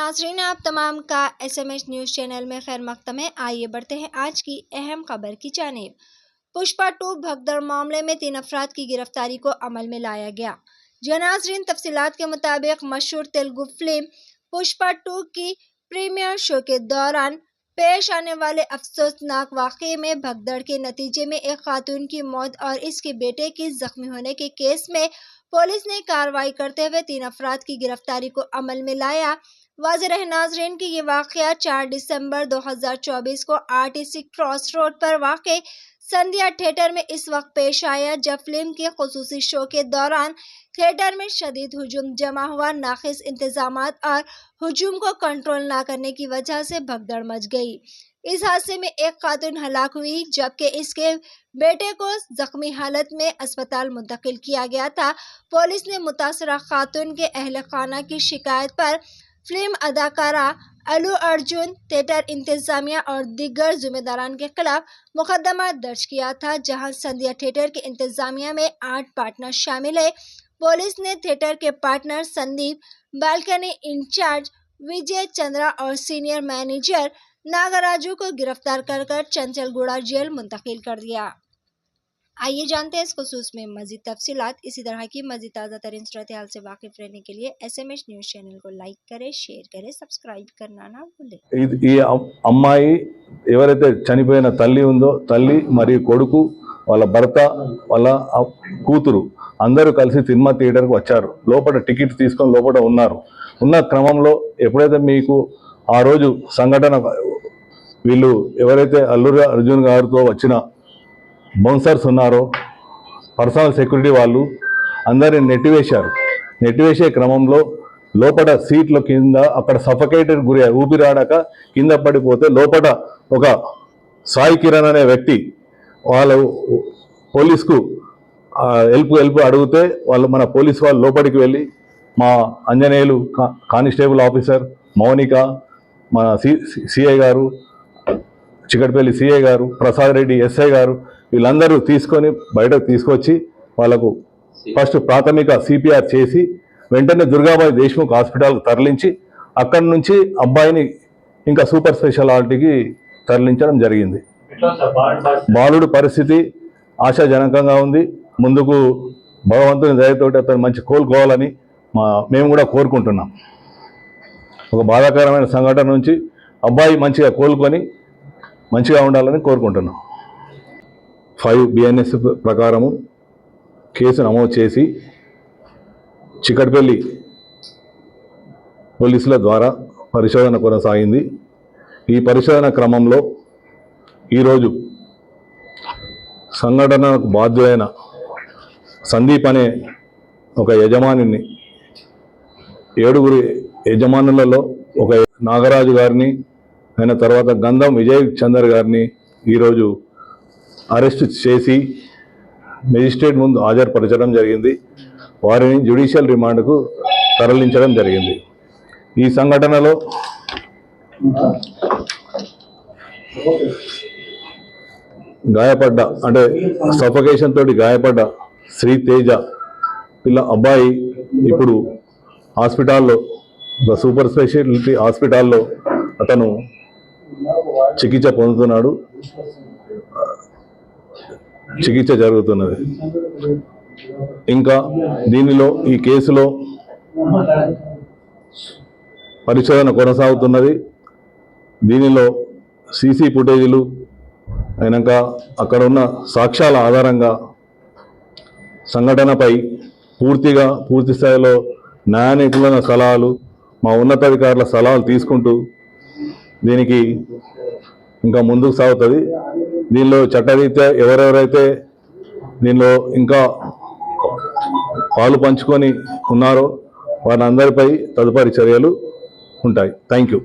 नाजरीन, आप तमाम का SMS न्यूज़ चैनल में खैर मकदम है। आइए बढ़ते हैं आज की अहम खबर की जानिब। पुष्पा 2 भगदड़ मामले में 3 अफराद की गिरफ्तारी को अमल में लाया गया। जी नाजरीन, तफसीलात के मुताबिक मशहूर तेलुगु फिल्म पुष्पा 2 की प्रीमियर शो के दौरान पेश आने वाले अफसोसनाक वाक़ये में भगदड़ के नतीजे में एक खातून की मौत और इसके बेटे की जख्मी होने के केस में पुलिस ने कार्रवाई करते हुए 3 अफराद की गिरफ्तारी को अमल में लाया। वाज़ेह रहे नाज़रीन कि ये वाक़या 4 दिसंबर 2024 को RTC क्रॉस रोड पर वाक़े संध्या थिएटर में इस वक्त पेश आया, जब फिल्म के खुसूसी शो के दौरान थिएटर में शदीद हुजूम जमा हुआ। नाक़िस इंतज़ामात और हुजूम को कंट्रोल न करने की वजह से भगदड़ मच गई। इस हादसे में एक खातून हलाक हुई, जबकि इसके बेटे को जख्मी हालत में अस्पताल मुंतकिल किया गया था। पुलिस ने मुतासरा खातून के अहल खाना की शिकायत पर फिल्म अदाकारा अल्लू अर्जुन, थिएटर इंतजामिया और दीगर जिम्मेदारान के खिलाफ मुकदमा दर्ज किया था, जहां संध्या थिएटर के इंतजामिया में 8 पार्टनर शामिल है। पुलिस ने थिएटर के पार्टनर संदीप, बालकनी इंचार्ज विजय चंद्रा और सीनियर मैनेजर नागराजू को गिरफ्तार कर चंचलगुड़ा जेल मुंतकिल कर दिया। आइए जानते हैं इस खुसूस में मजीद तफसीलात। इसी तरह की मजीद ताज़ा तरीन सूरत हाल से वाकिफ रहने के लिए SMS न्यूज़ चैनल को लाइक करें, शेयर करें, सब्सक्राइब करना ना भूलें। ఈ అమ్మాయి ఎవరైతే చనిపోయిన తల్లి ఉందో, తల్లి మరియు కొడుకు, వాళ్ళ భర్త, వాళ్ళ కూతురు అందరూ కలిసి సినిమా థియేటర్కి వచ్చారు. లోపల టికెట్ తీసుకొని లోపల ఉన్నారు. ఉన్న క్రమంలో ఎప్పుడైతే మీకు ఆ రోజు సంఘటన వీళ్ళు ఎవరైతే అల్లు అర్జున్ గారితో వచ్చిన బౌన్సర్స్ ఉన్నారో, పర్సనల్ సెక్యూరిటీ వాళ్ళు అందరిని నెట్టివేశారు. నెట్టివేసే క్రమంలో లోపల సీట్ల కింద అక్కడ సఫకేటెడ్ గురి ఊపిరాడక కింద పడిపోతే లోపల ఒక సాయి కిరణ్ అనే వ్యక్తి వాళ్ళు పోలీస్కు హెల్ప్ అడిగితే వాళ్ళు మన పోలీస్ వాళ్ళు లోపలికి వెళ్ళి మా అంజనేయులు కానిస్టేబుల్ ఆఫీసర్ మౌనిక, మన సిఐ గారు, చికట్పల్లి సిఐ గారు, ప్రసాద్ రెడ్డి ఎస్ఐ గారు వీళ్ళందరూ తీసుకొని బయటకు తీసుకొచ్చి వాళ్ళకు ఫస్ట్ ప్రాథమిక సిపిఆర్ చేసి వెంటనే దుర్గాబాయి దేశ్ముఖ్ హాస్పిటల్కి తరలించి అక్కడి నుంచి అబ్బాయిని ఇంకా సూపర్ స్పెషాలిటీకి తరలించడం జరిగింది. బాలుడు పరిస్థితి ఆశాజనకంగా ఉంది. ముందుకు భగవంతుని దయతోటి అతను మంచి కోలుకోవాలని మేము కూడా కోరుకుంటున్నాం. ఒక బాధాకరమైన సంఘటన నుంచి అబ్బాయి మంచిగా కోలుకొని మంచిగా ఉండాలని కోరుకుంటున్నాం. 5 BNS ప్రకారము కేసు నమోదు చేసి చికట్పల్లి పోలీసుల ద్వారా పరిశోధన కొనసాగింది. ఈ పరిశోధన క్రమంలో ఈరోజు సంఘటనకు బాధ్యులైన సందీప్ అనే ఒక యజమానిని, 7 యజమానులలో ఒక నాగరాజు గారిని, ఆయన తర్వాత గంధం విజయ్ చందర్ గారిని ఈరోజు అరెస్ట్ చేసి మెజిస్ట్రేట్ ముందు హాజరుపరచడం జరిగింది. వారిని జ్యుడిషియల్ రిమాండ్కు తరలించడం జరిగింది. ఈ సంఘటనలో గాయపడ్డ అంటే సఫకేషన్ తోటి గాయపడ్డ శ్రీ తేజ అబ్బాయి ఇప్పుడు హాస్పిటల్లో, సూపర్ స్పెషాలిటీ హాస్పిటల్లో అతను చికిత్స పొందుతున్నాడు. చికిత్స జరుగుతున్నది. ఇంకా దీనిలో ఈ కేసులో పరిశోధన కొనసాగుతున్నది. దీనిలో సీసీ ఫుటేజీలు అయినాక అక్కడ ఉన్న సాక్ష్యాల ఆధారంగా సంఘటనపై పూర్తి స్థాయిలో న్యాయ నిపుణుల సలహాలు, మా ఉన్నతాధికారుల సలహాలు తీసుకుంటూ దీనికి ఇంకా ముందుకు సాగుతుంది. దీనిలో చట్టరీత్యా ఎవరెవరైతే దీనిలో ఇంకా పాలు పంచుకొని ఉన్నారో వారందరిపై తదుపరి చర్యలు ఉంటాయి. Thank you.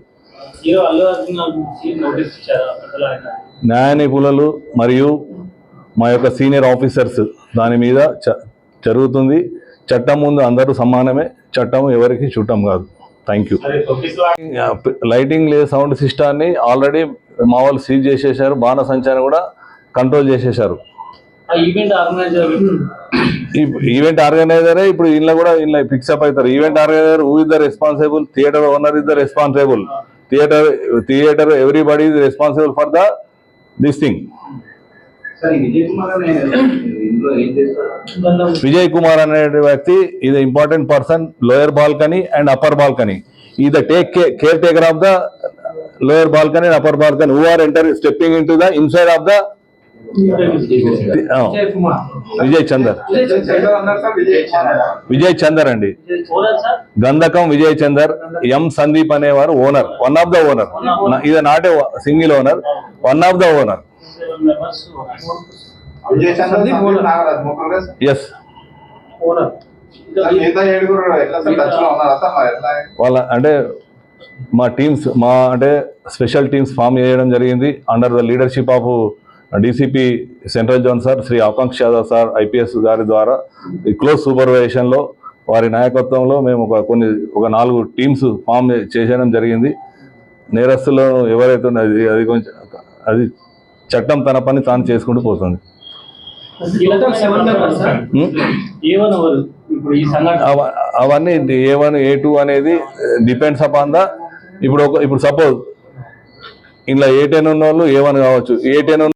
న్యాయ నిపుణులు మరియు మా యొక్క సీనియర్ ఆఫీసర్స్ దాని మీద జరుగుతుంది. చట్టం ముందు అందరూ సమానమే. చట్టం ఎవరికి చుట్టం కాదు. Thank you. లైటింగ్ లేదు, సౌండ్ సిస్టాన్ని ఆల్రెడీ మా వాళ్ళు సీజ్ చేసేసారు. బాణ సంచారం కూడా కంట్రోల్ చేసేసారు. ఈవెంట్ ఆర్గనైజర్ ఈవెంట్ ఆర్గనైజరే ఇప్పుడు ఇంట్లో కూడా ఇంట్లో ఫిక్సప్ అవుతారు. Event organiser who is the responsible, theatre owner is the responsible, theatre everybody is responsible for the this thing. Vijay Kumar అనే వ్యక్తి is an important person, lower balcony and upper balcony. He is the caretaker of the lower balcony and upper balcony who are stepping into the inside of the Vijay Chander అండి, గంధకం Vijay Chander. M Sandeep అనేవారు owner, one of the owner. ఇది not a single owner, one of the owner. Yes, వాళ్ళ అంటే మా teams, మా అంటే special teams form చేయడం జరిగింది under the leadership of DCP central zone sir Shri Akanksha Yadav sir IPS గారి ద్వారా క్లోజ్ సూపర్వైజేషన్లో వారి నాయకత్వంలో మేము ఒక 4 టీమ్స్ ఫామ్ చేసేయడం జరిగింది. నేరస్తులు ఎవరైతే అది కొంచెం అది చట్టం తన పని తాను చేసుకుంటూ పోతుంది. అవన్నీ A1 A2 అనేది డిపెండ్స్ అపాన్ ద ఇప్పుడు సపోజ్ ఇంట్లో A10 ఉన్న వాళ్ళు A1 కావచ్చు, A10